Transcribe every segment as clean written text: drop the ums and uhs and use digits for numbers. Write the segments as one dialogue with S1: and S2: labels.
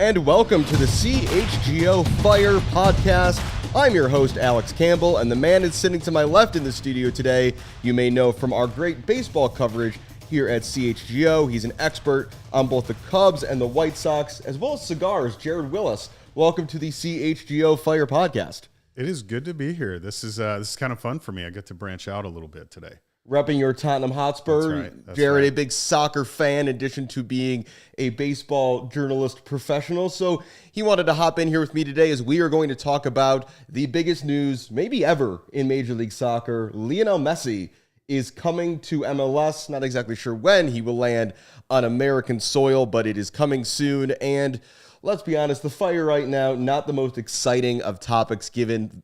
S1: and welcome to the CHGO Fire Podcast. I'm your host, Alex Campbell, and the man is sitting to my left in the studio today. You may know from our great baseball coverage here at CHGO. He's an expert on both the Cubs and the White Sox, as well as cigars. Jared Wyllys, welcome to the CHGO Fire Podcast.
S2: It is good to be here. This is kind of fun for me. I get to branch out a little bit today.
S1: Repping your Tottenham Hotspur.
S2: That's right.
S1: Jared, a big soccer fan in addition to being a baseball journalist professional. So he wanted to hop in here with me today as we are going to talk about the biggest news maybe ever in Major League Soccer. Lionel Messi is coming to MLS. Not exactly sure when he will land on American soil, but it is coming soon. And let's be honest, the Fire right now, not the most exciting of topics given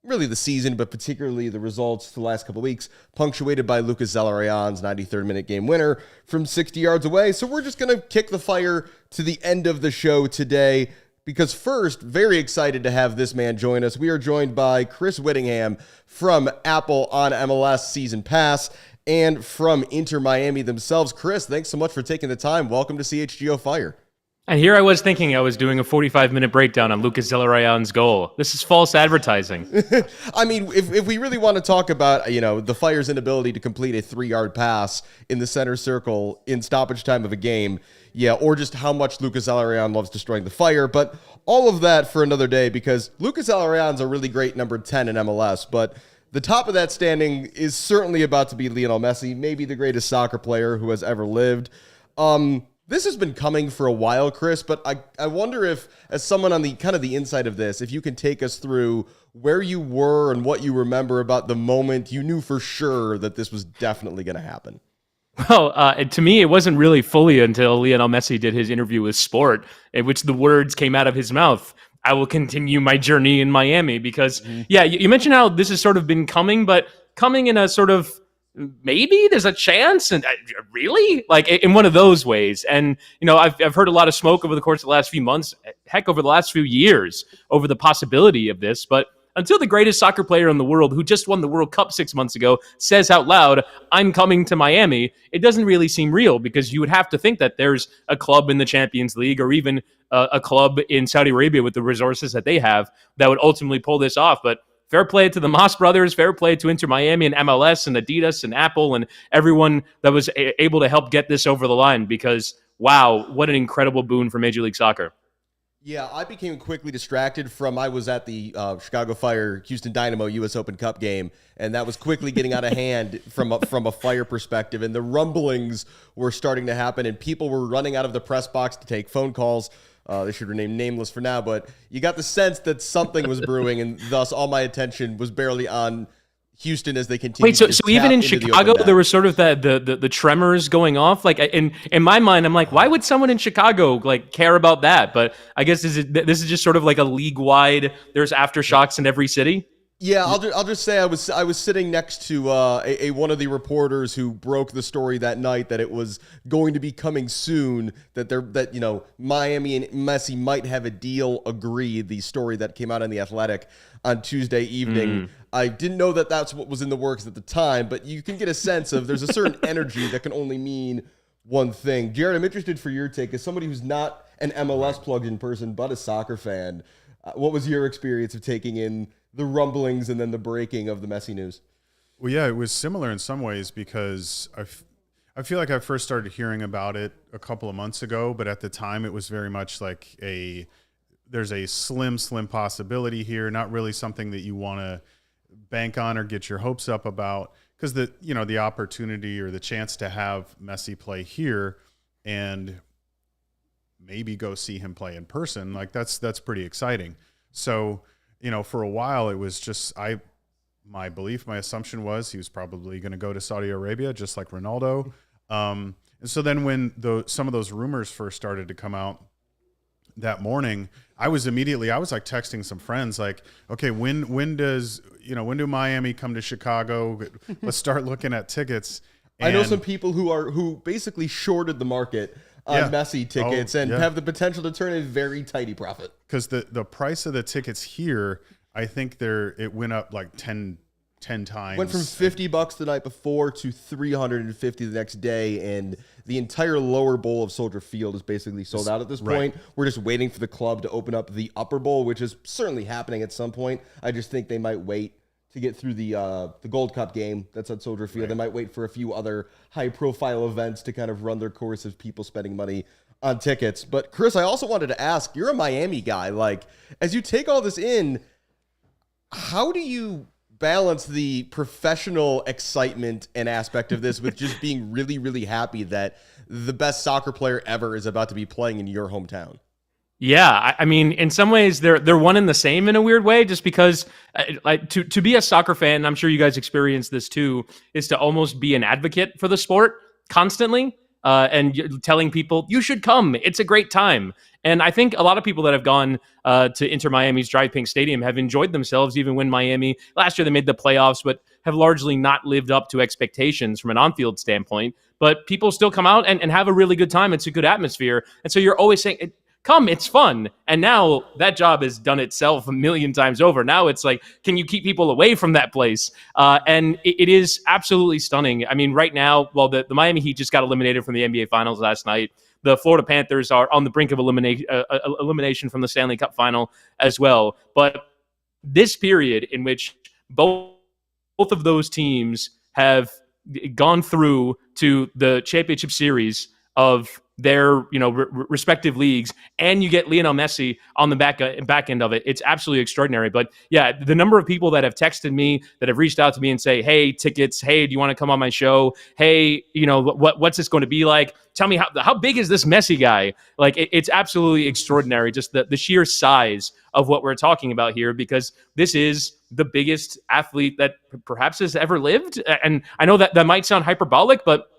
S1: really the season, but particularly the results the last couple of weeks, punctuated by Lucas Zelarayan's 93rd minute game winner from 60 yards away. So we're just going to kick the Fire to the end of the show today, because first, very excited to have this man join us. We are joined by Chris Wittyngham from Apple on MLS Season Pass and from Inter Miami themselves. Chris, thanks so much for taking the time. Welcome to CHGO Fire.
S3: And here I was thinking I was doing a 45-minute breakdown on Lucas Zelarayan's goal. This is false advertising.
S1: I mean, if we really want to talk about, the Fire's inability to complete a 3-yard pass in the center circle in stoppage time of a game, or just how much Lucas Zelarayan loves destroying the Fire, but all of that for another day, because Lucas Zelarayan's a really great number 10 in MLS, but the top of that standing is certainly about to be Lionel Messi, maybe the greatest soccer player who has ever lived. This has been coming for a while, Chris, but I wonder if, as someone on the kind of the inside of this, if you can take us through where you were and what you remember about the moment you knew for sure that this was definitely going to happen.
S3: Well, to me, it wasn't really fully until Lionel Messi did his interview with Sport, in which the words came out of his mouth, "I will continue my journey in Miami," because, you mentioned how this has sort of been coming, but coming in a sort of, maybe there's a chance, and really, like in one of those ways. And I've heard a lot of smoke over the course of the last few months, heck, over the last few years, over the possibility of this. But until the greatest soccer player in the world, who just won the World Cup 6 months ago, says out loud, "I'm coming to Miami," it doesn't really seem real, because you would have to think that there's a club in the Champions League, or even a club in Saudi Arabia with the resources that they have, that would ultimately pull this off. But fair play to the Moss brothers, fair play to Inter Miami and MLS and Adidas and Apple and everyone that was able to help get this over the line, because, wow, what an incredible boon for Major League Soccer.
S1: Yeah, I became quickly distracted I was at the Chicago Fire Houston Dynamo U.S. Open Cup game, and that was quickly getting out of hand from a Fire perspective, and the rumblings were starting to happen, and people were running out of the press box to take phone calls. They should rename nameless for now, but you got the sense that something was brewing, and thus all my attention was barely on Houston as they continued.
S3: Wait, so even in Chicago, there was sort of the tremors going off. Like in my mind, I'm like, why would someone in Chicago care about that? But I guess this is just sort of like a league wide. There's aftershocks in every city.
S1: Yeah, I'll just say I was sitting next to a one of the reporters who broke the story that night that it was going to be coming soon, that Miami and Messi might have a deal agreed. The story that came out in The Athletic on Tuesday evening. I didn't know that that's what was in the works at the time, but you can get a sense of there's a certain energy that can only mean one thing. Jared, I'm interested for your take as somebody who's not an MLS plugged-in person but a soccer fan. What was your experience of taking in the rumblings and then the breaking of the Messi news?
S2: Well, yeah, it was similar in some ways, because I feel like I first started hearing about it a couple of months ago, but at the time it was very much like there's a slim possibility here, not really something that you want to bank on or get your hopes up about, because the opportunity or the chance to have Messi play here and maybe go see him play in person, that's pretty exciting. So, for a while, it was just my assumption was he was probably going to go to Saudi Arabia, just like Ronaldo. And so then when some of those rumors first started to come out that morning, I was texting some friends like, okay, when do Miami come to Chicago? Let's start looking at tickets.
S1: And I know some people who basically shorted the market on Messi tickets and have the potential to turn a very tidy profit.
S2: Because the price of the tickets here, I think it went up like 10 10 times.
S1: Went from $50 the night before to $350 the next day, and the entire lower bowl of Soldier Field is basically sold out at this point. We're just waiting for the club to open up the upper bowl, which is certainly happening at some point. I just think they might wait to get through the Gold Cup game that's at Soldier Field. They might wait for a few other high-profile events to kind of run their course of people spending money on tickets. But Chris, I also wanted to ask, you're a Miami guy. Like, as you take all this in, how do you balance the professional excitement and aspect of this with just being really, really happy that the best soccer player ever is about to be playing in your hometown?
S3: Yeah, I mean, in some ways, they're one and the same in a weird way. Just because, like, to be a soccer fan, and I'm sure you guys experience this too, is to almost be an advocate for the sport constantly, and telling people you should come. It's a great time. And I think a lot of people that have gone to Inter Miami's Drive Pink Stadium have enjoyed themselves, even when Miami last year they made the playoffs, but have largely not lived up to expectations from an on-field standpoint. But people still come out and have a really good time. It's a good atmosphere, and so you're always saying, come, it's fun. And now that job has done itself a million times over. Now it's like, can you keep people away from that place? And it is absolutely stunning. I mean, right now, well, the Miami Heat just got eliminated from the NBA Finals last night. The Florida Panthers are on the brink of elimination from the Stanley Cup Final as well. But this period in which both of those teams have gone through to the championship series of their respective leagues, and you get Lionel Messi on the back end of it. It's absolutely extraordinary. But yeah, the number of people that have texted me, that have reached out to me and say, hey, tickets, hey, do you want to come on my show? Hey, what's this going to be like? Tell me how big is this Messi guy? Like, it's absolutely extraordinary, just the sheer size of what we're talking about here, because this is the biggest athlete that perhaps has ever lived. And I know that might sound hyperbolic, but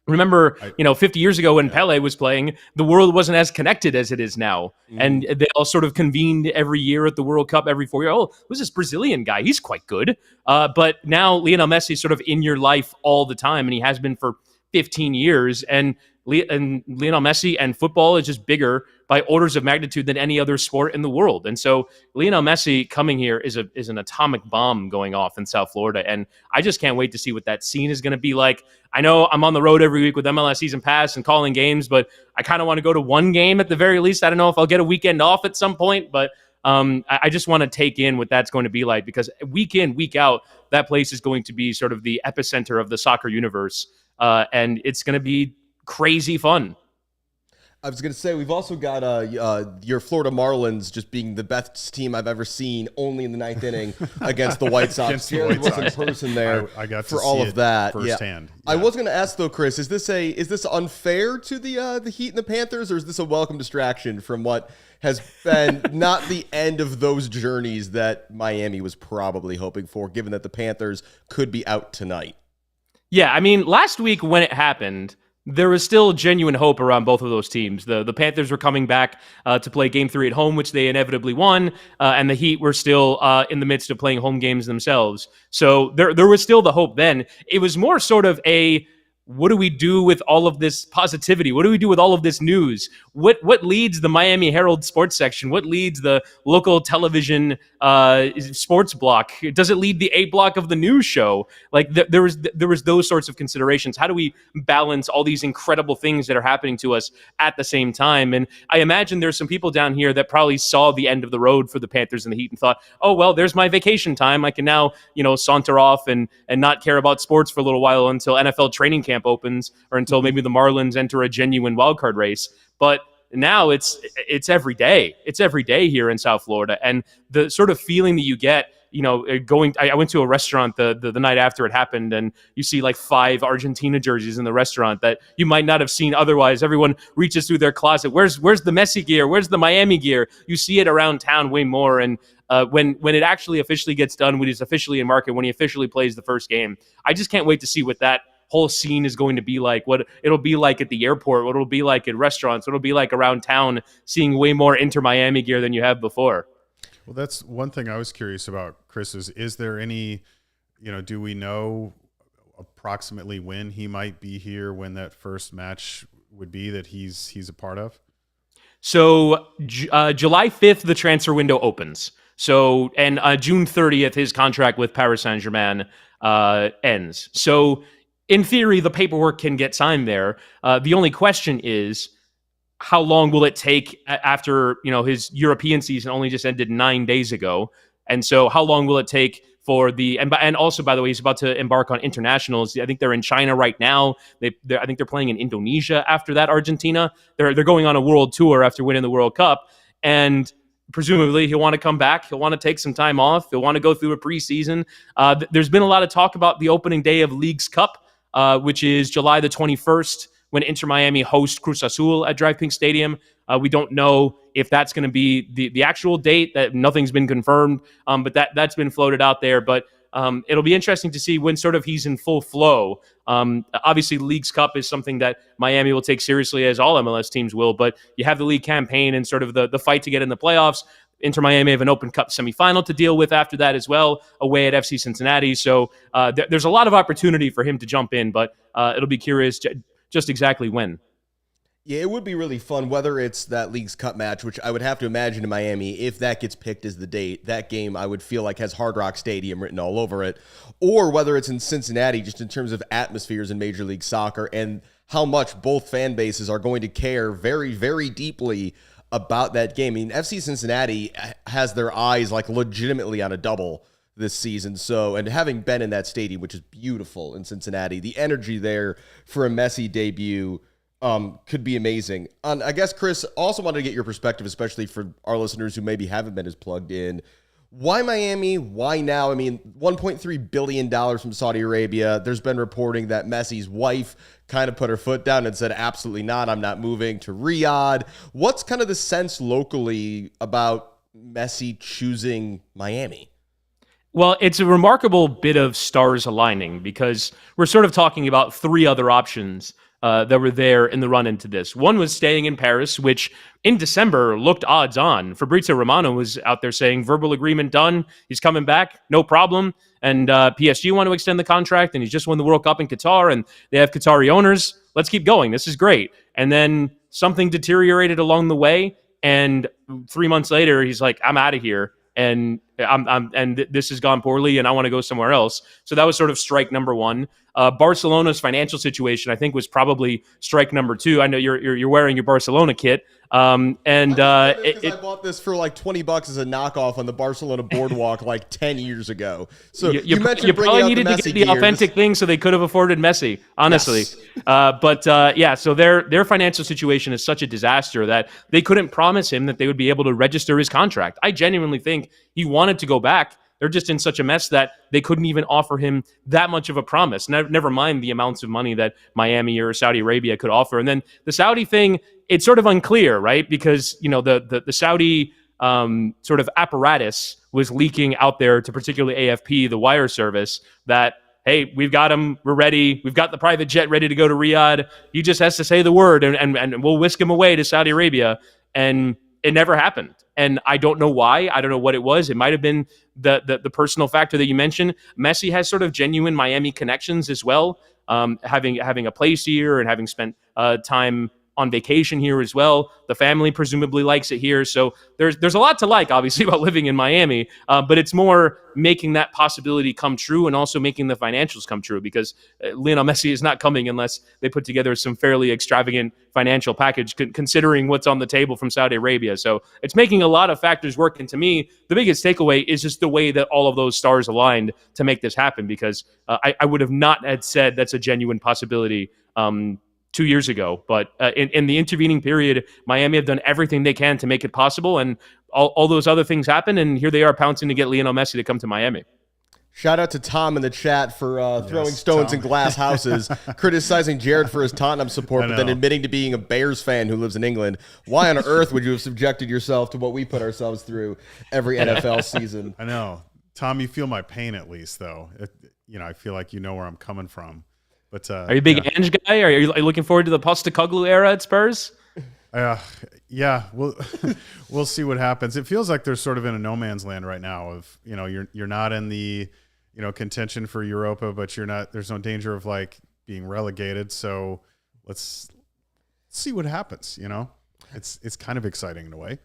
S3: remember, 50 years ago when Pele was playing, the world wasn't as connected as it is now. And they all sort of convened every year at the World Cup every 4 years. Oh, who's this Brazilian guy? He's quite good. But now Lionel Messi is sort of in your life all the time, and he has been for 15 years. And Lionel Messi and football is just bigger by orders of magnitude than any other sport in the world. And so Lionel Messi coming here is an atomic bomb going off in South Florida. And I just can't wait to see what that scene is going to be like. I know I'm on the road every week with MLS Season Pass and calling games, but I kind of want to go to one game at the very least. I don't know if I'll get a weekend off at some point, but I just want to take in what that's going to be like, because week in, week out, that place is going to be sort of the epicenter of the soccer universe. And it's going to be crazy fun.
S1: I was going to say, we've also got your Florida Marlins just being the best team I've ever seen, only in the ninth inning against the White Sox. Jared was in person there
S2: I got to
S1: for
S2: see
S1: all
S2: it
S1: of that.
S2: firsthand.
S1: Yeah. I was going to ask though, Chris, is this unfair to the Heat and the Panthers, or is this a welcome distraction from what has been not the end of those journeys that Miami was probably hoping for, given that the Panthers could be out tonight?
S3: Yeah, I mean, last week when it happened, there was still genuine hope around both of those teams. The Panthers were coming back to play Game 3 at home, which they inevitably won, and the Heat were still in the midst of playing home games themselves. So there was still the hope then. It was more sort of a, what do we do with all of this positivity? What do we do with all of this news? What leads the Miami Herald sports section? What leads the local television sports block? Does it lead the A block of the news show? Like there was those sorts of considerations. How do we balance all these incredible things that are happening to us at the same time? And I imagine there's some people down here that probably saw the end of the road for the Panthers and the Heat and thought, oh, well, there's my vacation time. I can now, saunter off and not care about sports for a little while until NFL training camp opens, or until maybe the Marlins enter a genuine wildcard race. But now it's every day. It's every day here in South Florida. And the sort of feeling that you get, I went to a restaurant the night after it happened, and you see like 5 Argentina jerseys in the restaurant that you might not have seen otherwise. Everyone reaches through their closet. Where's the Messi gear? Where's the Miami gear? You see it around town way more. And when it actually officially gets done, when he's officially in market, when he officially plays the first game, I just can't wait to see what that whole scene is going to be like, what it'll be like at the airport, what it'll be like at restaurants, what it'll be like around town, seeing way more Inter Miami gear than you have before.
S2: Well, that's one thing I was curious about, Chris, is there any, do we know approximately when he might be here, when that first match would be that he's a part of?
S3: So July 5th, the transfer window opens. So, and June 30th, his contract with Paris Saint-Germain ends. So, in theory, the paperwork can get signed there. The only question is, how long will it take after, his European season only just ended 9 days ago? And so how long will it take for and also, by the way, he's about to embark on internationals. I think they're in China right now. I think they're playing in Indonesia after that, Argentina. They're going on a world tour after winning the World Cup. And presumably he'll want to come back. He'll want to take some time off. He'll want to go through a preseason. There's been a lot of talk about the opening day of Leagues Cup, which is July the 21st, when Inter Miami hosts Cruz Azul at Drive Pink Stadium. We don't know if that's going to be the actual date. That nothing's been confirmed, but that's been floated out there. But it'll be interesting to see when sort of he's in full flow. Obviously, Leagues Cup is something that Miami will take seriously, as all MLS teams will. But you have the league campaign and sort of the fight to get in the playoffs. Inter Miami have an Open Cup semifinal to deal with after that as well, away at FC Cincinnati. So there's a lot of opportunity for him to jump in, but it'll be curious just exactly when.
S1: Yeah, it would be really fun, whether it's that Leagues Cup match, which I would have to imagine in Miami, if that gets picked as the date, that game I would feel like has Hard Rock Stadium written all over it, or whether it's in Cincinnati, just in terms of atmospheres in Major League Soccer and how much both fan bases are going to care very, very deeply about that game. I mean, FC Cincinnati has their eyes like legitimately on a double this season. So, and having been in that stadium, which is beautiful in Cincinnati, the energy there for a Messi debut could be amazing. I guess, Chris, also wanted to get your perspective, especially for our listeners who maybe haven't been as plugged in. Why Miami? Why now? I mean, $1.3 billion from Saudi Arabia. There's been reporting that Messi's wife kind of put her foot down and said, absolutely not, I'm not moving to Riyadh. What's kind of the sense locally about Messi choosing Miami?
S3: Well, it's a remarkable bit of stars aligning, because we're sort of talking about three other options that were there in the run into this. One was staying in Paris, which in December looked odds on. Fabrizio Romano was out there saying verbal agreement done. He's coming back, no problem. And PSG want to extend the contract, and he's just won the World Cup in Qatar, and they have Qatari owners. Let's keep going. This is great. And then something deteriorated along the way, and 3 months later, he's like, I'm out of here. And this has gone poorly, and I want to go somewhere else. So that was sort of strike number one. Barcelona's financial situation, I think, was probably strike number two. I know you're wearing your Barcelona kit, I
S1: bought this for like $20 as a knockoff on the Barcelona boardwalk like 10 years ago. So you mentioned
S3: you
S1: bringing
S3: probably
S1: out
S3: needed
S1: the
S3: to
S1: Messi
S3: get the
S1: gear.
S3: authentic thing, so they could have afforded Messi, honestly.
S1: Yes.
S3: So their financial situation is such a disaster that they couldn't promise him that they would be able to register his contract. I genuinely think he wanted to go back. They're just in such a mess that they couldn't even offer him that much of a promise. Never mind the amounts of money that Miami or Saudi Arabia could offer. And then the Saudi thing, it's sort of unclear, right? Because, the Saudi sort of apparatus was leaking out there to particularly AFP, the wire service, that, hey, we've got him, we're ready, we've got the private jet ready to go to Riyadh. He just has to say the word and we'll whisk him away to Saudi Arabia. And it never happened. And I don't know why. I don't know what it was. It might have been the personal factor that you mentioned. Messi has sort of genuine Miami connections as well, having a place here and having spent time on vacation here as well. The family presumably likes it here. So there's a lot to like, obviously, about living in Miami, but it's more making that possibility come true and also making the financials come true, because Lionel Messi is not coming unless they put together some fairly extravagant financial package, considering what's on the table from Saudi Arabia. So it's making a lot of factors work. And to me, the biggest takeaway is just the way that all of those stars aligned to make this happen, because I would have not had said that's a genuine possibility 2 years ago. But in the intervening period, Miami have done everything they can to make it possible, and all those other things happen, and here they are pouncing to get Lionel Messi to come to Miami.
S1: Shout out to Tom in the chat for throwing stones in glass houses, criticizing Jared for his Tottenham support, but then admitting to being a Bears fan who lives in England. Why on earth would you have subjected yourself to what we put ourselves through every NFL season?
S2: I know. Tom, you feel my pain at least, though. I feel like you know where I'm coming from. But
S3: are you a big Ange guy? Are you looking forward to the Postecoglou era at Spurs?
S2: Yeah, we'll see what happens. It feels like they're sort of in a no man's land right now. Of you're not in the contention for Europa, but you're not. There's no danger of like being relegated. So let's see what happens. It's kind of exciting in a way.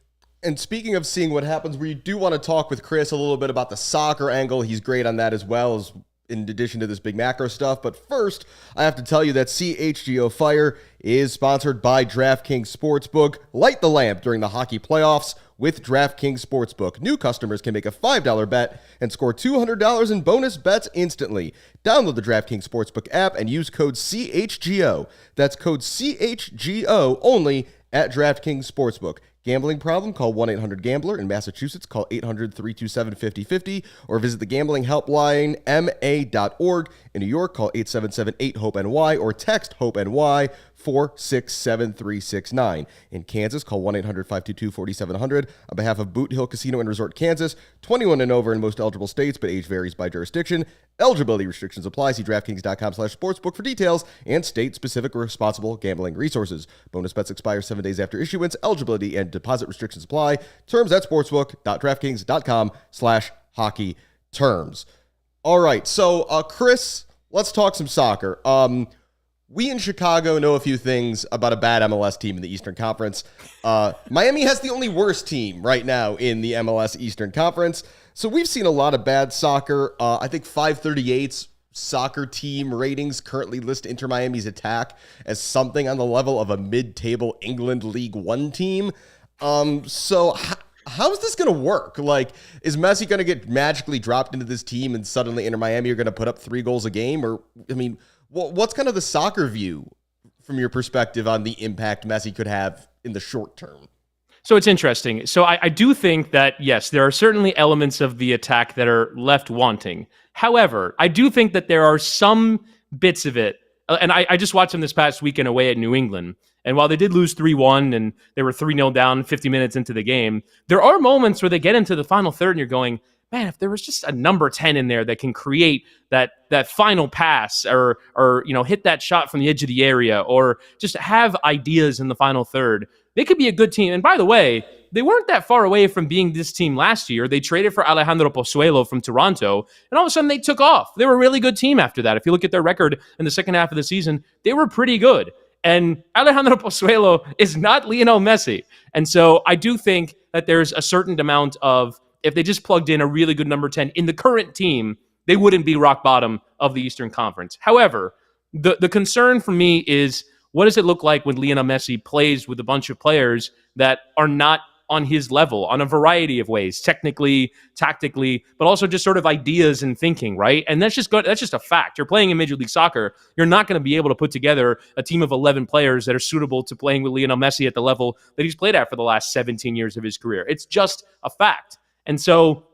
S1: And speaking of seeing what happens, we do want to talk with Chris a little bit about the soccer angle. He's great on that as well, as in addition to this big macro stuff. But first, I have to tell you that CHGO Fire is sponsored by DraftKings Sportsbook. Light the lamp during the hockey playoffs with DraftKings Sportsbook. New customers can make a $5 bet and score $200 in bonus bets instantly. Download the DraftKings Sportsbook app and use code CHGO. That's code CHGO only at DraftKings Sportsbook. Gambling problem? Call 1-800-GAMBLER. In Massachusetts, call 800-327-5050 or visit the gambling helpline ma.org. In New York, call 877-8-HOPE-NY or text HOPE-NY 467-369. In Kansas, call 1-800-522-4700. On behalf of Boot Hill Casino and Resort Kansas, 21 and over in most eligible states, but age varies by jurisdiction. Eligibility restrictions apply. See DraftKings.com/sportsbook for details and state-specific responsible gambling resources. Bonus bets expire 7 days after issuance. Eligibility and deposit restrictions apply. Terms at sportsbook.draftkings.com/hockey terms. All right, so Chris, let's talk some soccer. We in Chicago know a few things about a bad MLS team in the Eastern Conference. Miami has the only worst team right now in the MLS Eastern Conference. So we've seen a lot of bad soccer. I think 538's soccer team ratings currently list Inter Miami's attack as something on the level of a mid-table England League One team. So how is this going to work? Like, is Messi going to get magically dropped into this team and suddenly Inter Miami are going to put up 3 goals a game? Or, I mean, what's kind of the soccer view from your perspective on the impact Messi could have in the short term?
S3: So it's interesting. So I do think that, yes, there are certainly elements of the attack that are left wanting. However, I do think that there are some bits of it, and I just watched them this past weekend away at New England, and while they did lose 3-1 and they were 3-0 down 50 minutes into the game, there are moments where they get into the final third and you're going, man, if there was just a number 10 in there that can create that final pass or hit that shot from the edge of the area or just have ideas in the final third, they could be a good team. And by the way, they weren't that far away from being this team last year. They traded for Alejandro Pozuelo from Toronto, and all of a sudden they took off. They were a really good team after that. If you look at their record in the second half of the season, they were pretty good. And Alejandro Pozuelo is not Lionel Messi. And so I do think that there's a certain amount of, if they just plugged in a really good number 10 in the current team, they wouldn't be rock bottom of the Eastern Conference. However, the concern for me is, what does it look like when Lionel Messi plays with a bunch of players that are not on his level on a variety of ways, technically, tactically, but also just sort of ideas and thinking, right? And that's just a fact. You're playing in Major League Soccer. You're not going to be able to put together a team of 11 players that are suitable to playing with Lionel Messi at the level that he's played at for the last 17 years of his career. It's just a fact. And so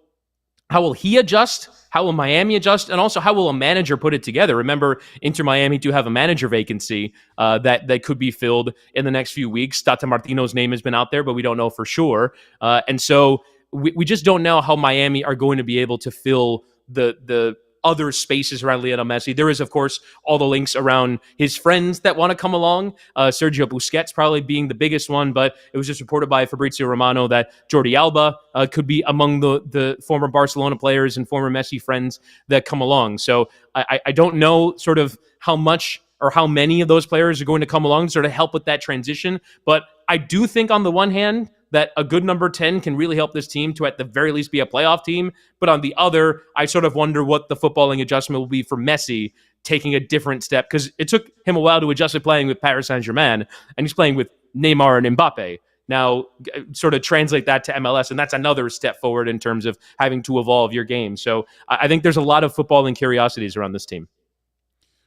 S3: how will he adjust? How will Miami adjust? And also, how will a manager put it together? Remember, Inter Miami do have a manager vacancy that could be filled in the next few weeks. Tata Martino's name has been out there, but we don't know for sure. And so we just don't know how Miami are going to be able to fill the other spaces around Lionel Messi. There is, of course, all the links around his friends that want to come along. Sergio Busquets probably being the biggest one, but it was just reported by Fabrizio Romano that Jordi Alba could be among the former Barcelona players and former Messi friends that come along. So I don't know sort of how much or how many of those players are going to come along to sort of help with that transition. But I do think on the one hand, that a good number 10 can really help this team to at the very least be a playoff team. But on the other, I sort of wonder what the footballing adjustment will be for Messi taking a different step, because it took him a while to adjust to playing with Paris Saint-Germain, and he's playing with Neymar and Mbappe. Now, sort of translate that to MLS, and that's another step forward in terms of having to evolve your game. So I think there's a lot of footballing curiosities around this team.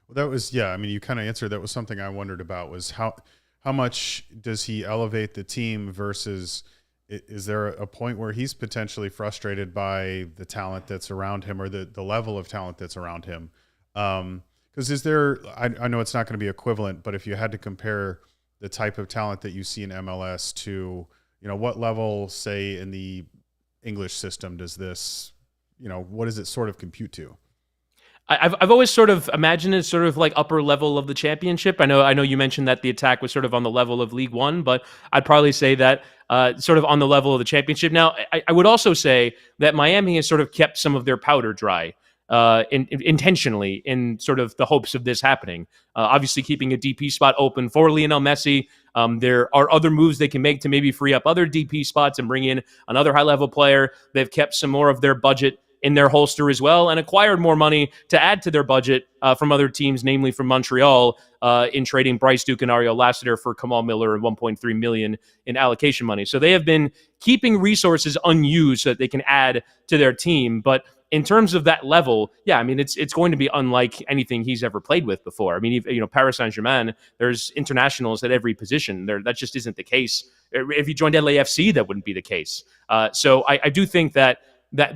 S2: Well, that was, I mean, you kind of answered. That was something I wondered about, was how much does he elevate the team versus is there a point where he's potentially frustrated by the talent that's around him or the level of talent that's around him? Because is there, I know it's not going to be equivalent, but if you had to compare the type of talent that you see in MLS to, what level, say, in the English system does this, what does it sort of compute to?
S3: I've always sort of imagined it sort of like upper level of the championship. I know you mentioned that the attack was sort of on the level of League One, but I'd probably say that sort of on the level of the championship. Now, I would also say that Miami has sort of kept some of their powder dry. intentionally in sort of the hopes of this happening. Obviously, keeping a DP spot open for Lionel Messi. There are other moves they can make to maybe free up other DP spots and bring in another high-level player. They've kept some more of their budget in their holster as well and acquired more money to add to their budget from other teams, namely from Montreal, in trading Bryce Duke and Ariel Lassiter for Kamal Miller and $1.3 million in allocation money. So they have been keeping resources unused so that they can add to their team. But in terms of that level, yeah, I mean, it's going to be unlike anything he's ever played with before. I mean, Paris Saint-Germain, there's internationals at every position. That just isn't the case. If he joined LAFC, that wouldn't be the case. So I do think that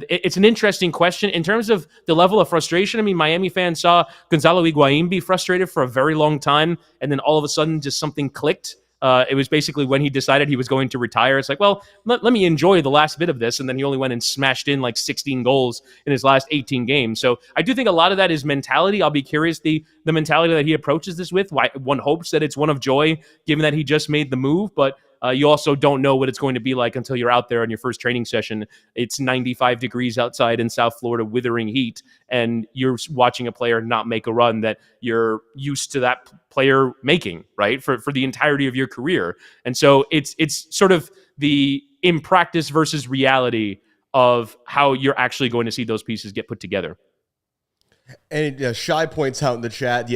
S3: it's an interesting question in terms of the level of frustration. I mean, Miami fans saw Gonzalo Higuain be frustrated for a very long time, and then all of a sudden just something clicked. It was basically when he decided he was going to retire. It's like, well, let me enjoy the last bit of this. And then he only went and smashed in like 16 goals in his last 18 games. So I do think a lot of that is mentality. I'll be curious the mentality that he approaches this with. One hopes that it's one of joy, given that he just made the move. But you also don't know what it's going to be like until you're out there on your first training session. It's 95 degrees outside in South Florida, withering heat, and you're watching a player not make a run that you're used to that player making, right, for the entirety of your career. And so it's sort of the in practice versus reality of how you're actually going to see those pieces get put together.
S1: And Shy points out in the chat,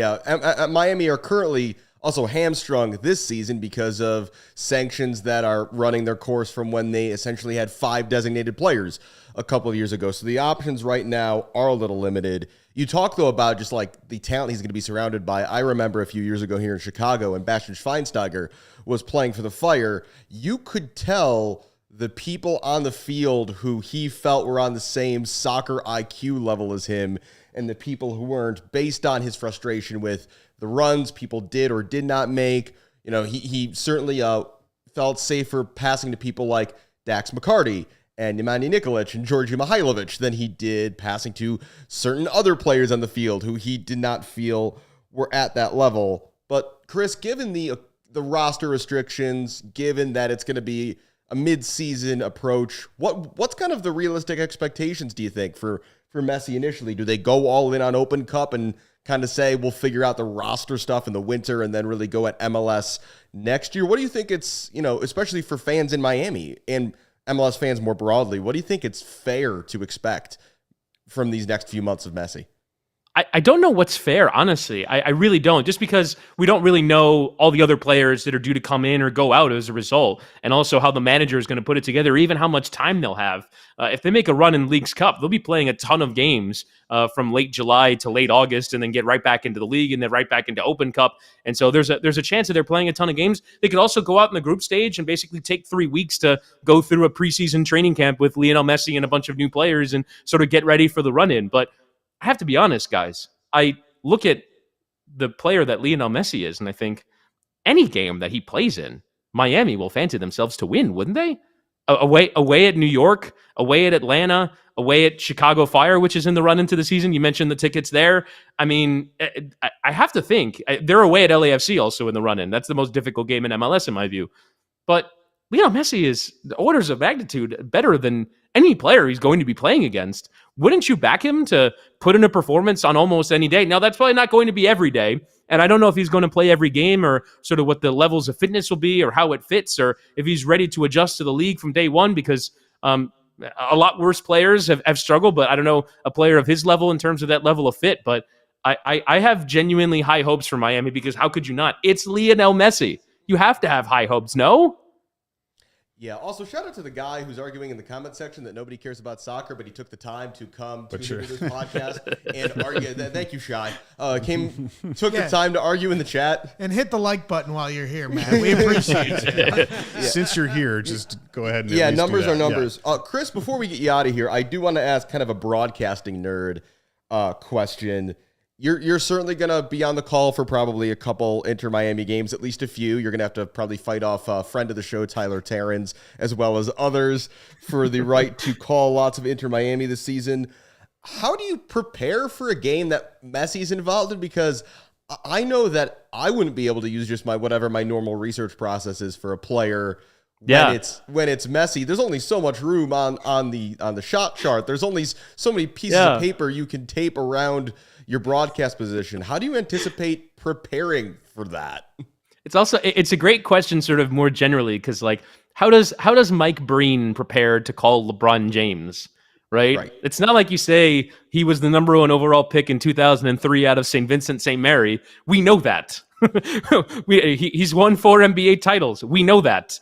S1: Miami are currently also hamstrung this season because of sanctions that are running their course from when they essentially had 5 designated players a couple of years ago. So the options right now are a little limited. You talk, though, about just like the talent he's going to be surrounded by. I remember a few years ago here in Chicago when Bastian Schweinsteiger was playing for the Fire, you could tell the people on the field who he felt were on the same soccer IQ level as him and the people who weren't, based on his frustration with the runs people did or did not make. He certainly felt safer passing to people like Dax McCarty and Nemanja Nikolic and Georgi Mihailovic than he did passing to certain other players on the field who he did not feel were at that level. But Chris, given the roster restrictions, given that it's going to be a mid-season approach, what's kind of the realistic expectations, do you think, for Messi initially? Do they go all in on Open Cup and kind of say we'll figure out the roster stuff in the winter and then really go at MLS next year? What do you think it's, especially for fans in Miami and MLS fans more broadly, what do you think it's fair to expect from these next few months of Messi?
S3: I don't know what's fair, honestly. I really don't, just because we don't really know all the other players that are due to come in or go out as a result, and also how the manager is going to put it together, even how much time they'll have. If they make a run in Leagues Cup, they'll be playing a ton of games from late July to late August, and then get right back into the league and then right back into Open Cup. And so there's a chance that they're playing a ton of games. They could also go out in the group stage and basically take 3 weeks to go through a preseason training camp with Lionel Messi and a bunch of new players and sort of get ready for the run-in. But I have to be honest, guys. I look at the player that Lionel Messi is, and I think any game that he plays in, Miami will fancy themselves to win, wouldn't they? Away at New York, away at Atlanta, away at Chicago Fire, which is in the run into the season. You mentioned the tickets there. I mean, I have to think they're away at LAFC also in the run in. That's the most difficult game in MLS in my view. But Lionel Messi is orders of magnitude better than any player he's going to be playing against. Wouldn't you back him to put in a performance on almost any day? Now, that's probably not going to be every day, and I don't know if he's going to play every game or sort of what the levels of fitness will be or how it fits or if he's ready to adjust to the league from day one, because a lot worse players have struggled, but I don't know a player of his level in terms of that level of fit. But I have genuinely high hopes for Miami, because how could you not? It's Lionel Messi. You have to have high hopes, no?
S1: Yeah, also shout out to the guy who's arguing in the comment section that nobody cares about soccer, but he took the time to come to this podcast and argue. Thank you, Shai. Took the time to argue in the chat.
S4: And hit the like button while you're here, man. We appreciate it.
S2: Since you're here, just go ahead and
S1: numbers are numbers. Yeah. Chris, before we get you out of here, I do want to ask kind of a broadcasting nerd question. You're certainly going to be on the call for probably a couple Inter Miami games, at least a few. You're going to have to probably fight off a friend of the show, Tyler Terrans, as well as others for the right to call lots of Inter Miami this season. How do you prepare for a game that Messi's involved in? Because I know that I wouldn't be able to use just my normal research process is for a player
S3: Yeah.
S1: when it's Messi, there's only so much room on the shot chart. There's only so many pieces of paper you can tape around your broadcast position. How do you anticipate preparing for that?
S3: It's a great question, sort of more generally, because like how does Mike Breen prepare to call LeBron James? Right? It's not like you say he was the number 1 overall pick in 2003 out of St. Vincent St. Mary. We know that. He's won 4 NBA titles. We know that.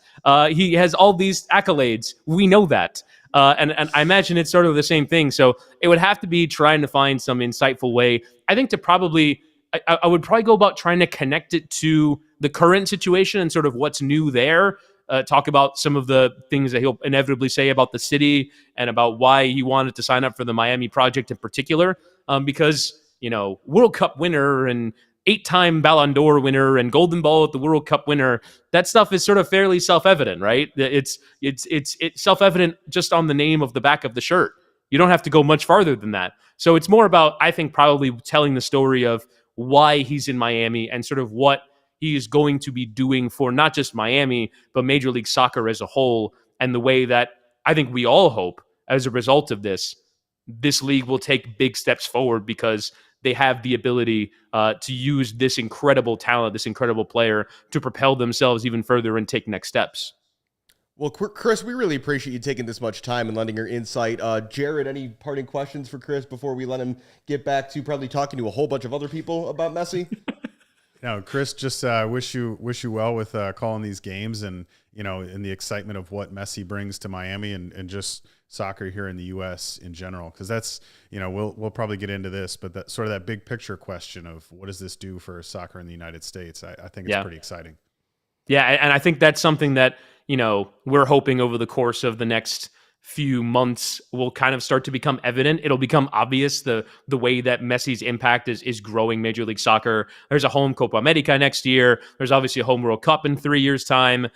S3: He has all these accolades. We know that. And I imagine it's sort of the same thing. So it would have to be trying to find some insightful way. I think I would probably go about trying to connect it to the current situation and sort of what's new there. Talk about some of the things that he'll inevitably say about the city and about why he wanted to sign up for the Miami project in particular. Because, World Cup winner and 8-time Ballon d'Or winner and Golden Ball at the World Cup winner, that stuff is sort of fairly self-evident, right? It's self-evident just on the name of the back of the shirt. You don't have to go much farther than that. So it's more about, I think, probably telling the story of why he's in Miami and sort of what he is going to be doing for not just Miami, but Major League Soccer as a whole, and the way that I think we all hope as a result of this league will take big steps forward because they have the ability to use this incredible talent, this incredible player to propel themselves even further and take next steps.
S1: Well, Chris, we really appreciate you taking this much time and lending your insight. Jared, any parting questions for Chris before we let him get back to probably talking to a whole bunch of other people about Messi?
S2: No, Chris, just wish you well with calling these games and, in the excitement of what Messi brings to Miami and just soccer here in the U.S. in general. Because that's, we'll probably get into this, but that sort of that big picture question of what does this do for soccer in the United States? I think it's pretty exciting.
S3: Yeah, and I think that's something that, we're hoping over the course of the next few months will kind of start to become evident. It'll become obvious the way that Messi's impact is growing Major League Soccer. There's a home Copa America next year. There's obviously a home World Cup in 3 years' time.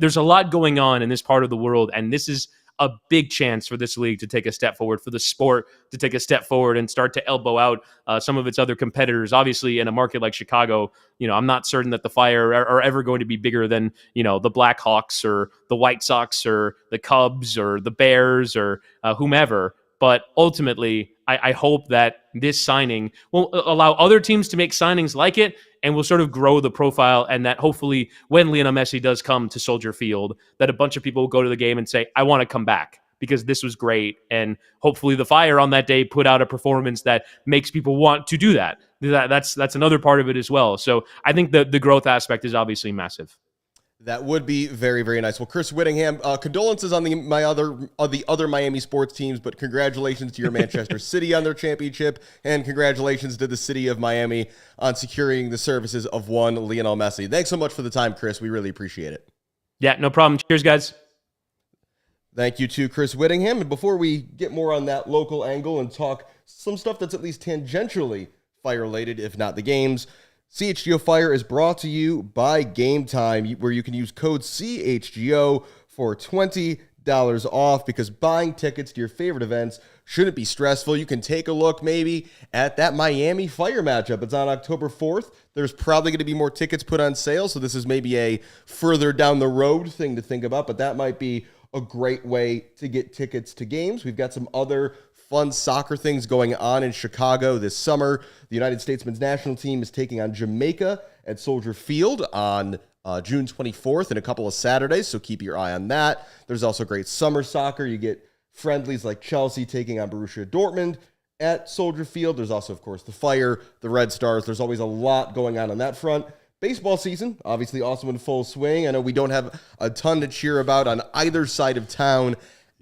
S3: There's a lot going on in this part of the world, and this is a big chance for this league to take a step forward, for the sport to take a step forward and start to elbow out some of its other competitors. Obviously, in a market like Chicago, I'm not certain that the Fire are ever going to be bigger than, the Blackhawks or the White Sox or the Cubs or the Bears or whomever. But ultimately, I hope that this signing will allow other teams to make signings like it and will sort of grow the profile, and that hopefully when Lionel Messi does come to Soldier Field, that a bunch of people will go to the game and say, I want to come back because this was great. And hopefully the Fire on that day put out a performance that makes people want to do that. That's another part of it as well. So I think the growth aspect is obviously massive.
S1: That would be very, very nice. Well, Chris Wittyngham, condolences on the other Miami sports teams, but congratulations to your Manchester City on their championship, and congratulations to the city of Miami on securing the services of one Lionel Messi. Thanks so much for the time, Chris. We really appreciate it.
S3: Yeah, no problem. Cheers, guys.
S1: Thank you to Chris Wittyngham. And before we get more on that local angle and talk some stuff that's at least tangentially Fire-related, if not the games, CHGO Fire is brought to you by Game Time, where you can use code CHGO for $20 off, because buying tickets to your favorite events shouldn't be stressful. You can take a look maybe at that Miami Fire matchup. It's on October 4th. There's probably going to be more tickets put on sale, so this is maybe a further down the road thing to think about, but that might be a great way to get tickets to games. We've got some other fun soccer things going on in Chicago this summer. The United States men's national team is taking on Jamaica at Soldier Field on June 24th and a couple of Saturdays, so keep your eye on that. There's also great summer soccer. You get friendlies like Chelsea taking on Borussia Dortmund at Soldier Field. There's also, of course, the Fire, the Red Stars. There's always a lot going on that front. Baseball season, obviously also in full swing. I know we don't have a ton to cheer about on either side of town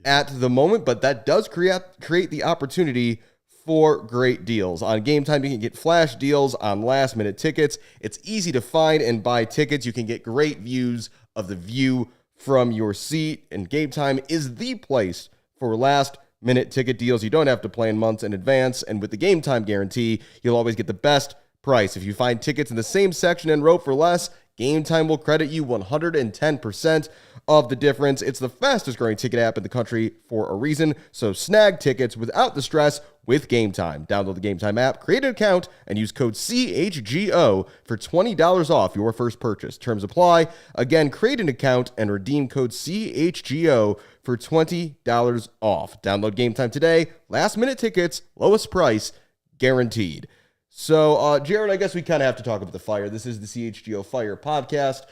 S1: at the moment, but that does create the opportunity for great deals. On Game Time, you can get flash deals on last-minute tickets. It's easy to find and buy tickets. You can get great views of the view from your seat, and Game Time is the place for last-minute ticket deals. You don't have to plan months in advance, and with the Game Time guarantee, you'll always get the best price. If you find tickets in the same section and row for less, Game Time will credit you 110% of the difference. It's the fastest growing ticket app in the country for a reason, so snag tickets without the stress with Game Time. Download the Game Time app, create an account, and use code CHGO for $20 off your first purchase. Terms apply. Again, create an account and redeem code CHGO for $20 off. Download Game Time today. Last minute tickets, lowest price, guaranteed. So, Jared, I guess we kind of have to talk about the Fire. This is the CHGO Fire podcast.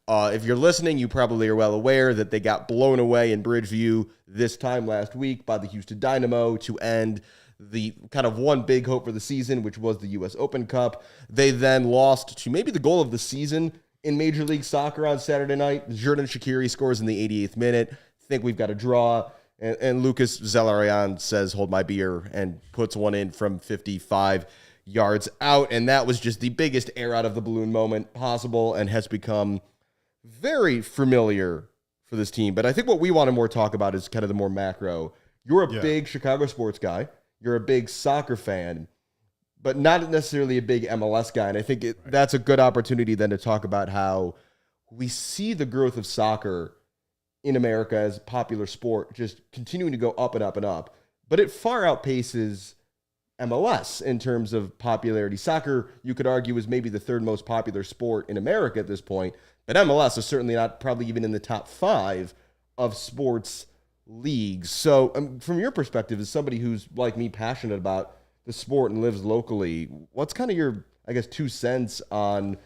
S1: If you're listening, you probably are well aware that they got blown away in Bridgeview this time last week by the Houston Dynamo to end the kind of one big hope for the season, which was the U.S. Open Cup. They then lost to maybe the goal of the season in Major League Soccer on Saturday night. Xherdan Shaqiri scores in the 88th minute. Think we've got a draw. And Lucas Zelarayan says, hold my beer, and puts one in from 55 yards out. And that was just the biggest air out of the balloon moment possible and has become very familiar for this team. But I think what we want to more talk about is kind of the more macro. You're a big Chicago sports guy. You're a big soccer fan, but not necessarily a big MLS guy. And I think that's a good opportunity then to talk about how we see the growth of soccer in America as a popular sport just continuing to go up and up and up. But it far outpaces MLS in terms of popularity. Soccer, you could argue, is maybe the third most popular sport in America at this point, but MLS is certainly not probably even in the top 5 of sports leagues. So from your perspective, as somebody who's like me, passionate about the sport and lives locally, what's kind of your, I guess, 2 cents on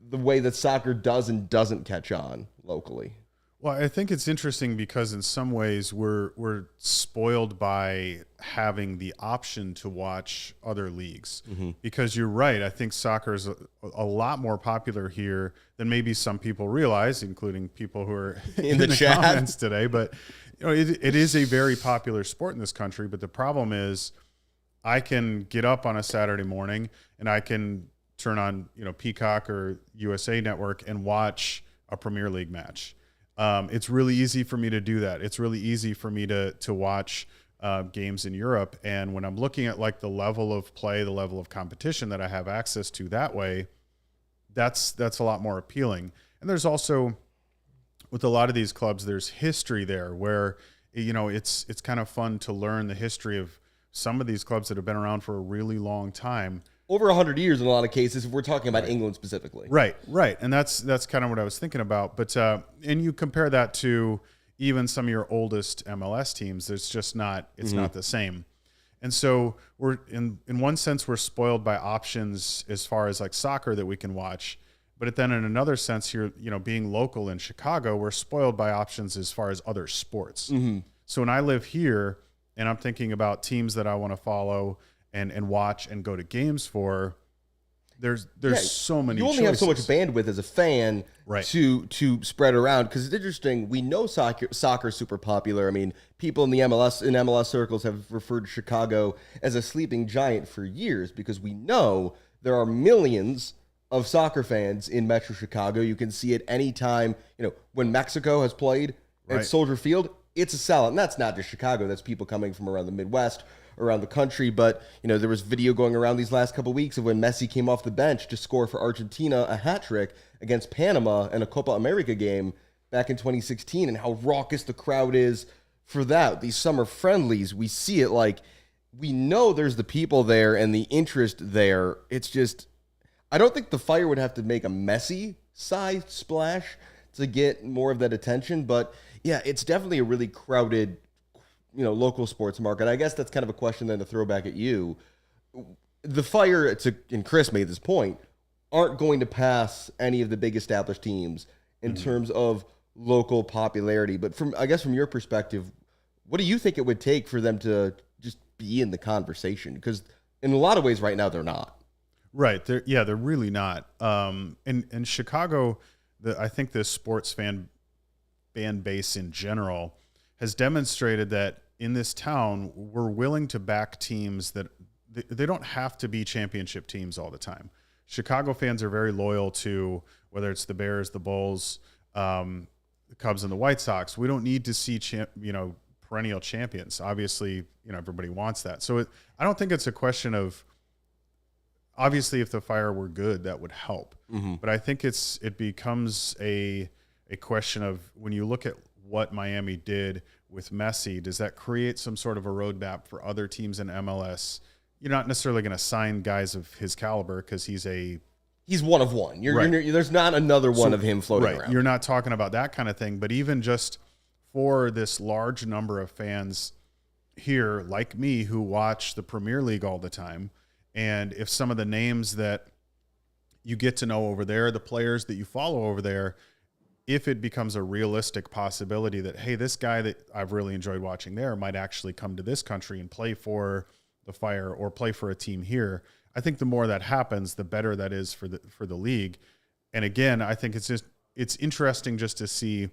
S1: the way that soccer does and doesn't catch on locally?
S2: Well, I think it's interesting because in some ways we're spoiled by having the option to watch other leagues. Because you're right. I think soccer is a lot more popular here than maybe some people realize, including people who are in the
S1: chat
S2: comments today. But it is a very popular sport in this country. But the problem is I can get up on a Saturday morning and I can turn on Peacock or USA Network and watch a Premier League match. It's really easy for me to do that. It's really easy for me to watch games in Europe. And when I'm looking at like the level of play, the level of competition that I have access to that way, that's a lot more appealing. And there's also, with a lot of these clubs, there's history there where, it's kind of fun to learn the history of some of these clubs that have been around for a really long time.
S1: Over 100 years in a lot of cases, if we're talking about England specifically.
S2: Right. And that's kind of what I was thinking about. But and you compare that to even some of your oldest MLS teams, it's just not not the same. And so we're in one sense we're spoiled by options as far as like soccer that we can watch. But then in another sense, you're being local in Chicago, we're spoiled by options as far as other sports. So when I live here and I'm thinking about teams that I want to follow and watch and go to games for, there's so many choices.
S1: You only have so much bandwidth as a fan
S2: Right.
S1: to spread around, because it's interesting. We know soccer's super popular. I mean, people in MLS circles have referred to Chicago as a sleeping giant for years, because we know there are millions of soccer fans in Metro Chicago. You can see it anytime. When Mexico has played at Soldier Field, it's a sellout. And that's not just Chicago. That's people coming from around the Midwest, around the country. But, there was video going around these last couple of weeks of when Messi came off the bench to score for Argentina a hat trick against Panama in a Copa America game back in 2016, and how raucous the crowd is for that. These summer friendlies, we see it, like, we know there's the people there and the interest there. It's just, I don't think the Fire would have to make a Messi-sized splash to get more of that attention. But yeah, it's definitely a really crowded local sports market. I guess that's kind of a question then to throw back at you. The Fire, and Chris made this point, aren't going to pass any of the big established teams in terms of local popularity. But from your perspective, what do you think it would take for them to just be in the conversation? Because in a lot of ways right now they're not.
S2: Right. They're really not. In Chicago, I think the sports fan base in general has demonstrated that in this town, we're willing to back teams that they don't have to be championship teams all the time. Chicago fans are very loyal to whether it's the Bears, the Bulls, the Cubs, and the White Sox. We don't need to see perennial champions. Obviously, everybody wants that. So I don't think it's a question of obviously if the Fire were good, that would help. But I think it becomes a question of, when you look at what Miami did with Messi, does that create some sort of a roadmap for other teams in MLS? You're not necessarily going to sign guys of his caliber because he's
S1: one of one.
S2: Right.
S1: There's not another one of him floating around.
S2: You're not talking about that kind of thing. But even just for this large number of fans here, like me, who watch the Premier League all the time, and if some of the names that you get to know over there, the players that you follow over there, if it becomes a realistic possibility that, hey, this guy that I've really enjoyed watching there might actually come to this country and play for the Fire or play for a team here, I think the more that happens, the better that is for the league. And again, I think it's interesting just to see,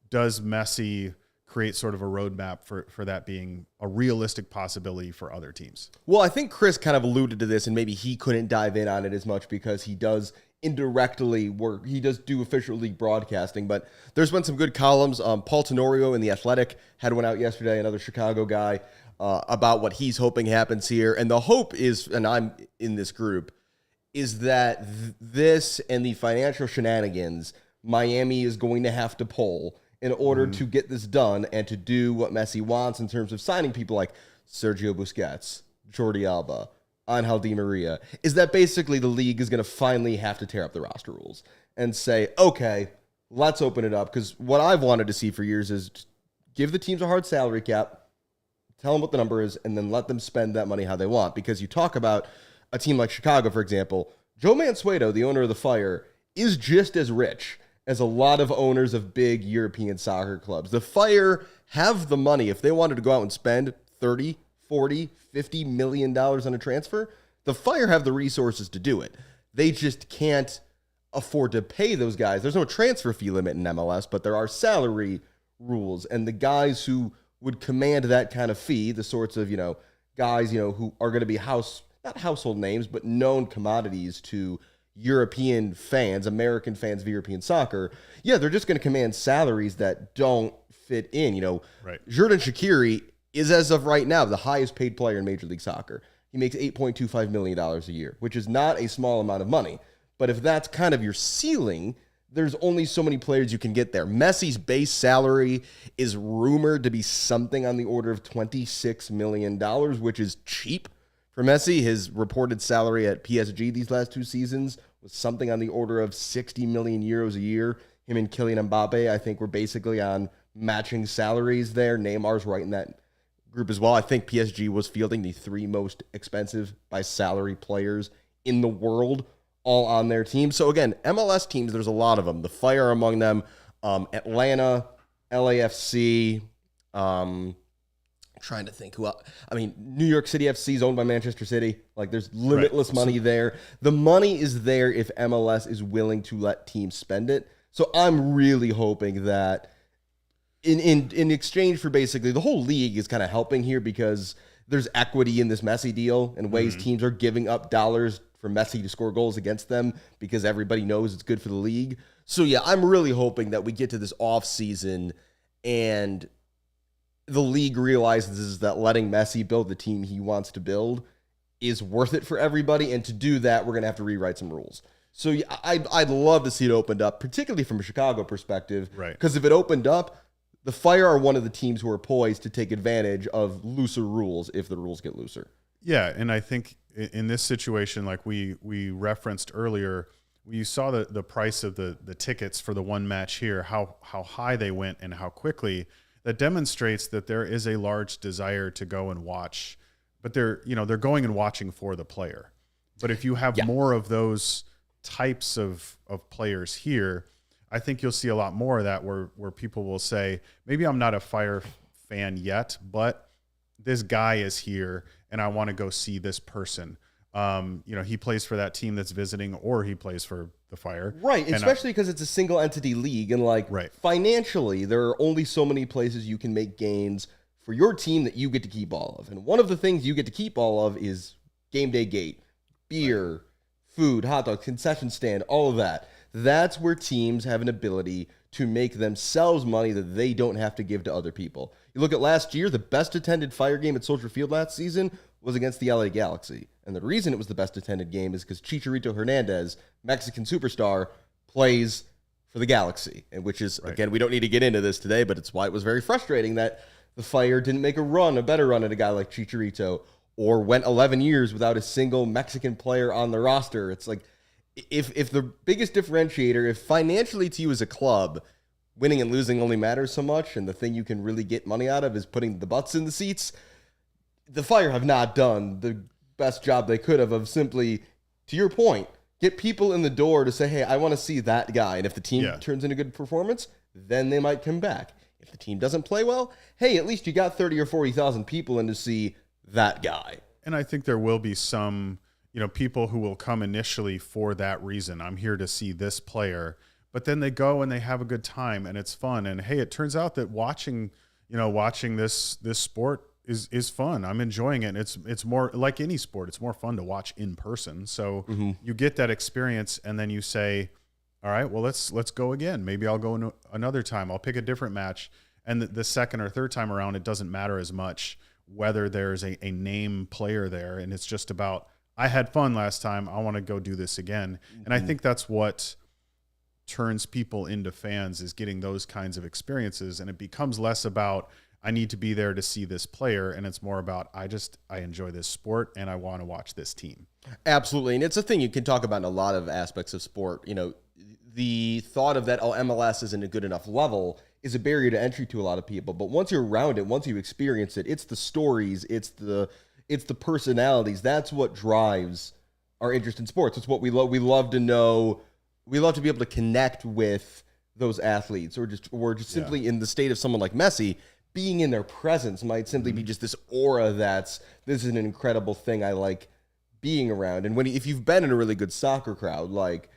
S2: does Messi create sort of a roadmap for that being a realistic possibility for other teams?
S1: Well, I think Chris kind of alluded to this, and maybe he couldn't dive in on it as much because he does indirectly work. He does do official league broadcasting, but there's been some good columns. Paul Tenorio in The Athletic had one out yesterday, another Chicago guy, about what he's hoping happens here. And the hope is, and I'm in this group, is that this and the financial shenanigans Miami is going to have to pull in order to get this done and to do what Messi wants in terms of signing people like Sergio Busquets, Jordi Alba, Angel Di Maria, is that basically the league is going to finally have to tear up the roster rules and say, okay, let's open it up. Because what I've wanted to see for years is give the teams a hard salary cap, tell them what the number is, and then let them spend that money how they want. Because you talk about a team like Chicago, for example, Joe Mansueto, the owner of the Fire, is just as rich as a lot of owners of big European soccer clubs. The Fire have the money. If they wanted to go out and spend 30, 40, $50 million on a transfer, the Fire have the resources to do it. They just can't afford to pay those guys. There's no transfer fee limit in MLS, but there are salary rules. And the guys who would command that kind of fee, the sorts of, guys, who are going to be not household names, but known commodities to European fans, American fans of European soccer, they're just going to command salaries that don't fit in.
S2: Right.
S1: Xherdan Shaqiri is, as of right now, the highest paid player in Major League Soccer. He makes $8.25 million a year, which is not a small amount of money. But if that's kind of your ceiling, there's only so many players you can get there. Messi's base salary is rumored to be something on the order of $26 million, which is cheap for Messi. His reported salary at PSG these last 2 seasons was something on the order of 60 million euros a year. Him and Kylian Mbappe, I think, were basically on matching salaries there. Neymar's right in that group as well. I think PSG was fielding the 3 most expensive by salary players in the world, all on their team. So again, MLS teams, there's a lot of them. The Fire among them, Atlanta, LAFC, trying to think who else. I mean, New York City FC is owned by Manchester City. Like, there's limitless money there. The money is there if MLS is willing to let teams spend it. So I'm really hoping that in exchange for basically the whole league is kind of helping here, because there's equity in this Messi deal and ways teams are giving up dollars for Messi to score goals against them because everybody knows it's good for the league. So yeah, I'm really hoping that we get to this off season and the league realizes that letting Messi build the team he wants to build is worth it for everybody. And to do that, we're going to have to rewrite some rules. So yeah, I'd love to see it opened up, particularly from a Chicago perspective.
S2: Right.
S1: Because if it opened up, the Fire are one of the teams who are poised to take advantage of looser rules if the rules get looser.
S2: Yeah, and I think in this situation, like we referenced earlier, you saw the price of the tickets for the one match here, how high they went and how quickly. That demonstrates that there is a large desire to go and watch, but they're going and watching for the player. But if you have more of those types of players here, I think you'll see a lot more of that where people will say, maybe I'm not a Fire fan yet, but this guy is here and I want to go see this person. He plays for that team that's visiting, or he plays for the Fire.
S1: Right, especially because it's a single entity league. And financially, there are only so many places you can make gains for your team that you get to keep all of. And one of the things you get to keep all of is game day gate, beer, food, hot dogs, concession stand, all of that. That's where teams have an ability to make themselves money that they don't have to give to other people. You look at last year, the best attended Fire game at Soldier Field last season was against the LA Galaxy. And the reason it was the best attended game is because Chicharito Hernandez, Mexican superstar, plays for the Galaxy. And which is, again, we don't need to get into this today, but it's why it was very frustrating that the Fire didn't make a better run at a guy like Chicharito, or went 11 years without a single Mexican player on the roster. It's like, if the biggest differentiator, if financially to you as a club, winning and losing only matters so much, and the thing you can really get money out of is putting the butts in the seats, the Fire have not done the best job they could have of simply, to your point, get people in the door to say, hey, I want to see that guy. And if the team turns in a good performance, then they might come back. If the team doesn't play well, hey, at least you got 30 or 40,000 people in to see that guy.
S2: And I think there will be some, people who will come initially for that reason. I'm here to see this player, but then they go and they have a good time and it's fun. And hey, it turns out that watching this sport is fun. I'm enjoying it. It's more like any sport. It's more fun to watch in person. So you get that experience, and then you say, all right, well, let's go again. Maybe I'll go another time. I'll pick a different match. And the second or third time around, it doesn't matter as much whether there's a name player there. And it's just about, I had fun last time, I want to go do this again. And I think that's what turns people into fans, is getting those kinds of experiences. And it becomes less about, I need to be there to see this player, and it's more about, I enjoy this sport and I want to watch this team.
S1: Absolutely. And it's a thing you can talk about in a lot of aspects of sport. The thought of that, MLS isn't a good enough level, is a barrier to entry to a lot of people. But once you're around it, once you experience it, it's the stories, it's the personalities. That's what drives our interest in sports. It's what we love. We love to know. We love to be able to connect with those athletes, or just simply in the state of someone like Messi. Being in their presence might simply be just this aura this is an incredible thing I like being around. And if you've been in a really good soccer crowd, like,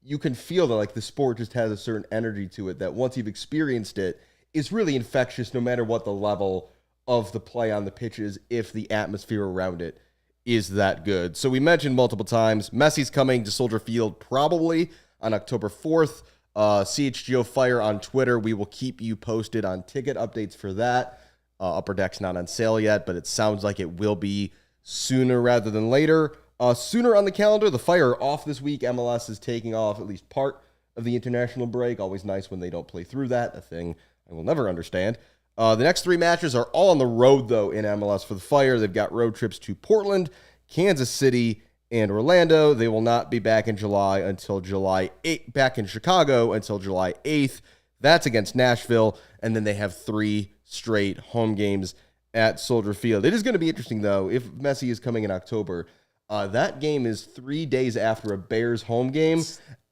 S1: you can feel that, like, the sport just has a certain energy to it that once you've experienced it, is really infectious no matter what the level of the play on the pitch is, if the atmosphere around it is that good. So we mentioned multiple times, Messi's coming to Soldier Field probably on October 4th. CHGO Fire on Twitter. We will keep you posted on ticket updates for that. Upper Deck's not on sale yet, but it sounds like it will be sooner rather than later. Sooner on the calendar, the Fire are off this week. MLS is taking off at least part of the international break. Always nice when they don't play through that, a thing I will never understand. The next three matches are all on the road, though, in MLS for the Fire. They've got road trips to Portland, Kansas City, and Orlando. They will not be back in July until July 8th, back in Chicago until July 8th. That's against Nashville. And then they have 3 straight home games at Soldier Field. It is going to be interesting, though, if Messi is coming in October. That game is 3 days after a Bears home game.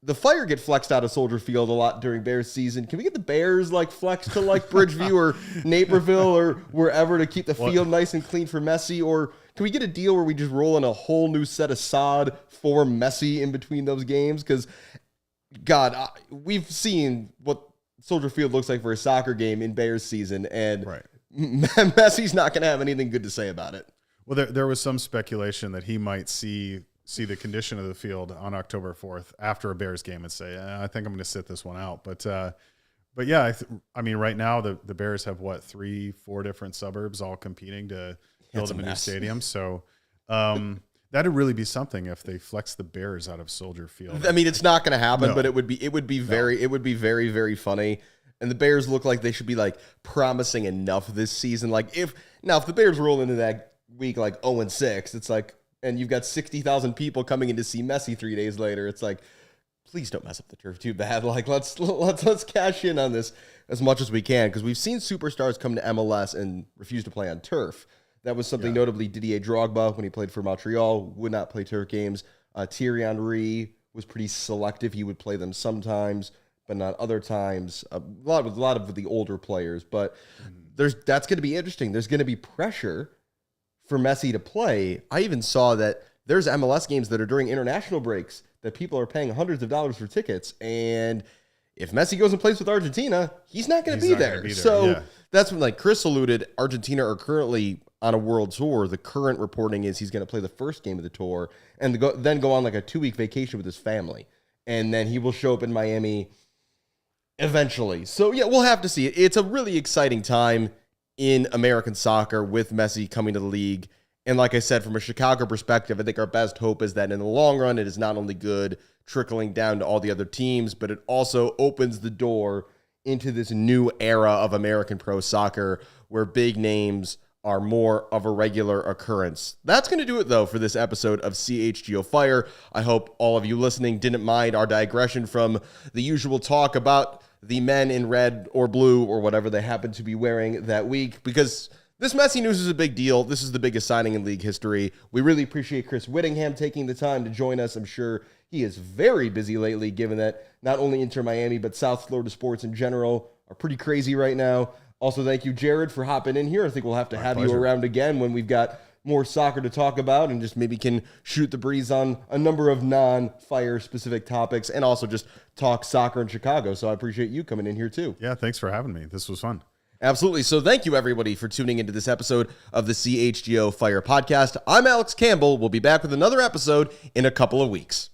S1: The Fire get flexed out of Soldier Field a lot during Bears season. Can we get the Bears flexed to Bridgeview or Naperville or wherever to keep the field nice and clean for Messi? Or can we get a deal where we just roll in a whole new set of sod for Messi in between those games? Because, God, we've seen what Soldier Field looks like for a soccer game in Bears season, and Messi's not going to have anything good to say about it.
S2: Well, there was some speculation that he might see the condition of the field on October 4th after a Bears game and say, I think I'm going to sit this one out. But yeah, I mean, right now the Bears have 3-4 different suburbs all competing to build them a new stadium. So that'd really be something if they flex the Bears out of Soldier Field.
S1: I mean, it's not going to happen, but it would be very, very funny. And the Bears look like they should be promising enough this season. If the Bears roll into that week 0-6, it's and you've got 60,000 people coming in to see Messi 3 days later. It's please don't mess up the turf too bad. Let's cash in on this as much as we can, because we've seen superstars come to MLS and refuse to play on turf. That was something notably Didier Drogba, when he played for Montreal, would not play turf games. Thierry Henry was pretty selective. He would play them sometimes, but not other times. A lot of the older players. But that's going to be interesting. There's going to be pressure for Messi to play. I even saw that there's MLS games that are during international breaks that people are paying hundreds of dollars for tickets. And if Messi goes and plays with Argentina, he's not going to be there. So that's when, Chris alluded, Argentina are currently on a world tour. The current reporting is he's going to play the first game of the tour and then go on a 2-week vacation with his family. And then he will show up in Miami eventually. So yeah, we'll have to see it. It's a really exciting time in American soccer with Messi coming to the league And like I said, from a Chicago perspective, I think our best hope is that in the long run, it is not only good trickling down to all the other teams, but it also opens the door into this new era of American pro soccer where big names are more of a regular occurrence. That's going to do it, though, for this episode of CHGO Fire. I hope all of you listening didn't mind our digression from the usual talk about the men in red or blue or whatever they happen to be wearing that week, because this Messi news is a big deal. This is the biggest signing in league history. We really appreciate Chris Wittyngham taking the time to join us. I'm sure he is very busy lately, given that not only Inter Miami, but South Florida sports in general are pretty crazy right now. Also, thank you, Jared, for hopping in here. I think we'll have to have you around again when we've got more soccer to talk about and just maybe can shoot the breeze on a number of non-fire specific topics and also just talk soccer in Chicago. So I appreciate you coming in here too.
S2: Yeah, thanks for having me. This was fun.
S1: Absolutely. So thank you, everybody, for tuning into this episode of the CHGO Fire Podcast. I'm Alex Campbell. We'll be back with another episode in a couple of weeks.